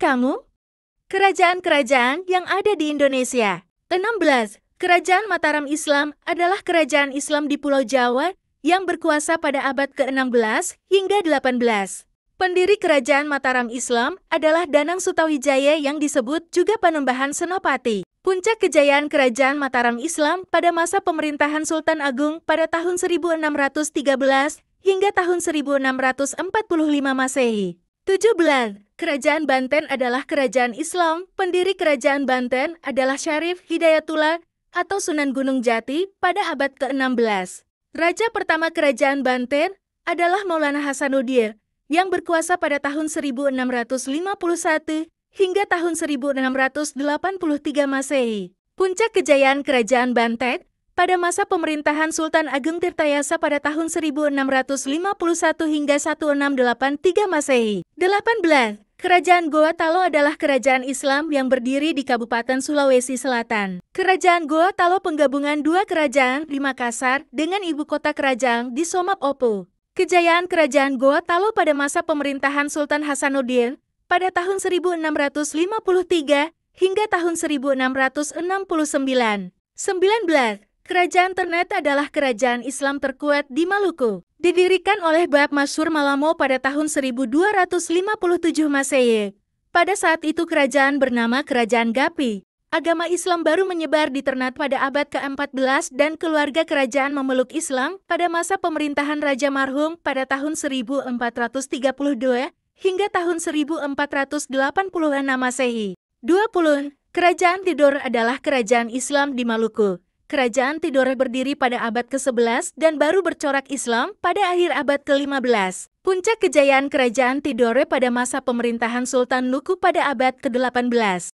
kamu? Kerajaan-kerajaan yang ada di Indonesia. 16. Kerajaan Mataram Islam adalah kerajaan Islam di Pulau Jawa yang berkuasa pada abad ke-16 hingga 18. Pendiri kerajaan Mataram Islam adalah Danang Sutawijaya yang disebut juga Panembahan Senopati. Puncak kejayaan kerajaan Mataram Islam pada masa pemerintahan Sultan Agung pada tahun 1613 hingga tahun 1645 Masehi. 17. Kerajaan Banten adalah kerajaan Islam. Pendiri kerajaan Banten adalah Syarif Hidayatullah atau Sunan Gunung Jati pada abad ke-16. Raja pertama kerajaan Banten adalah Maulana Hasanuddin yang berkuasa pada tahun 1651 hingga tahun 1683 Masehi. Puncak kejayaan kerajaan Banten pada masa pemerintahan Sultan Ageng Tirtayasa pada tahun 1651 hingga 1683 Masehi. 18. Kerajaan Goa Talo adalah kerajaan Islam yang berdiri di Kabupaten Sulawesi Selatan. Kerajaan Goa Talo penggabungan dua kerajaan di Makassar dengan ibu kota kerajaan di Somap Opo. Kejayaan kerajaan Goa Talo pada masa pemerintahan Sultan Hasanuddin pada tahun 1653 hingga tahun 1669. 19. Kerajaan Ternate adalah kerajaan Islam terkuat di Maluku. Didirikan oleh Bab Masyur Malamo pada tahun 1257 Masehi. Pada saat itu kerajaan bernama Kerajaan Gapi. Agama Islam baru menyebar di Ternate pada abad ke-14 dan keluarga kerajaan memeluk Islam pada masa pemerintahan Raja Marhum pada tahun 1432 hingga tahun 1486 Masehi. 20. Kerajaan Tidore adalah kerajaan Islam di Maluku. Kerajaan Tidore berdiri pada abad ke-11 dan baru bercorak Islam pada akhir abad ke-15. Puncak kejayaan kerajaan Tidore pada masa pemerintahan Sultan Luku pada abad ke-18.